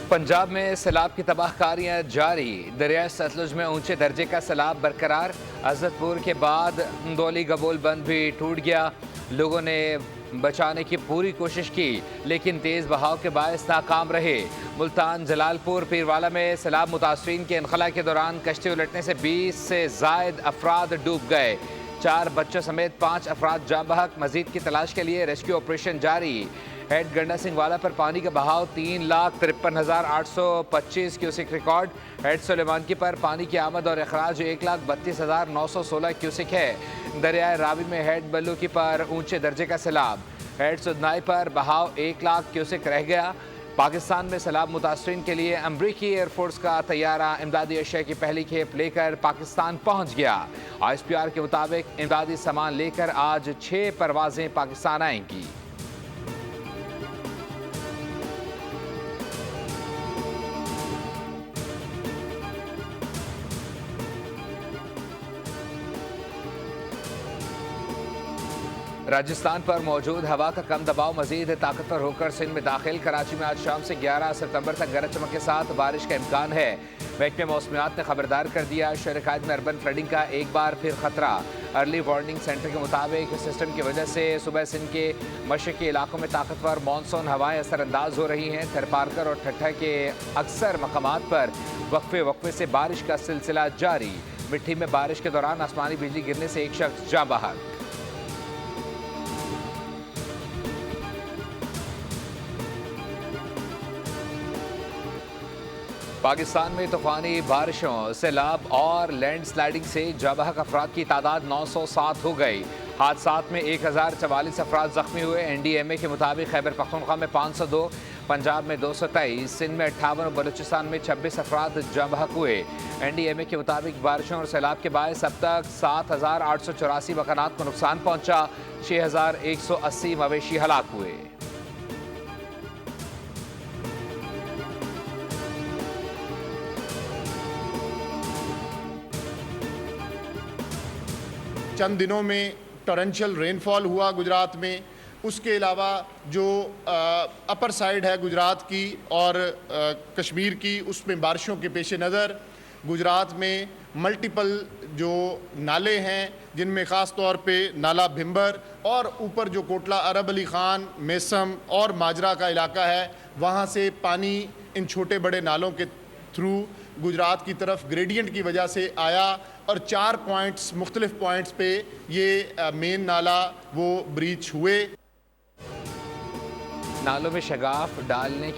पंजाब में सैलाब की तबाहकारियां जारी। दरियाए सतलुज में ऊंचे दर्जे का सैलाब बरकरार। अजतपुर के बाद दौली गबोल बंद भी टूट गया। लोगों ने बचाने की पूरी कोशिश की लेकिन तेज बहाव के बायस नाकाम रहे। मुल्तान, जलालपुर, पीरवाला में सैलाब मुतासरीन के इनखला के दौरान कश्ती उलटने से 20 से जायद अफराद डूब गए। 4 बच्चों समेत 5 अफराद जाँ बहक। मजीद की तलाश के लिए रेस्क्यू ऑपरेशन जारी। हेड गंडा सिंह वाला पर पानी का बहाव 3,53,825 क्यूसिक रिकॉर्ड। हेड सुलेमानकी पर पानी की आमद और अखराज 1,32,916 क्यूसिक है। दरियाए रावी में हेड बल्लूकी पर ऊंचे दर्जे का सैलाब। हेड सुदनाई पर बहाव 1,00,000 क्यूसिक रह गया। पाकिस्तान में सैलाब मुतासरीन के लिए अमरीकी एयरफोर्स का तैयारा इमदादी अशिया की पहली खेप लेकर पाकिस्तान पहुंच गया। ISPR के मुताबिक इमदादी सामान लेकर आज 6 परवाजें पाकिस्तान आएंगी। राजस्थान पर मौजूद हवा का कम दबाव मजीद ताकतवर होकर सिंध में दाखिल। कराची में आज शाम से 11 सितंबर तक गरज चमक के साथ बारिश का इम्कान है। महकमे मौसमियात ने खबरदार कर दिया, शहर में अर्बन फ्लडिंग का एक बार फिर खतरा। अर्ली वार्निंग सेंटर के मुताबिक सिस्टम की वजह से सुबह सिंध के मशरकी इलाकों में ताकतवर मानसून हवाएं असरअंदाज हो रही हैं। थरपारकर और ठट्ठा के अक्सर मकामात पर वक्फे वक्फे से बारिश का सिलसिला जारी। मिट्टी में बारिश के दौरान आसमानी बिजली गिरने से एक शख्स जाँ बहक। पाकिस्तान में तूफानी बारिशों, सैलाब और लैंडस्लाइडिंग से जाँ बहक अफराद की तादाद 907 हो गई। हादसात में 1044 अफराद जख्मी हुए। NDMA के मुताबिक खैबर पख्तूनख्वा में 502, पंजाब में 223, सिंध में 58 और बलूचिस्तान में 26 अफराद जाँ बहक हुए। NDMA के मुताबिक बारिशों और सैलाब के बायस अब तक 7,884 मकानात को नुकसान पहुंचा। 6,180 मवेशी हलाक हुए। चंद दिनों में टॉरेंशियल रेनफॉल हुआ गुजरात में। उसके अलावा जो अपर साइड है गुजरात की और कश्मीर की, उसमें बारिशों के पेश नज़र गुजरात में मल्टीपल जो नाले हैं, जिनमें ख़ास तौर पे नाला भिम्बर और ऊपर जो कोटला अरब अली ख़ान, मेसम और माजरा का इलाका है, वहाँ से पानी इन छोटे बड़े नालों के थ्रू गुजरात की तरफ ग्रेडियंट की वजह से आया और 4 पॉइंट्स मुख्तलिफ पॉइंट्स पे ये मेन नाला वो ब्रीच हुए। नालों में शगाफ डालने के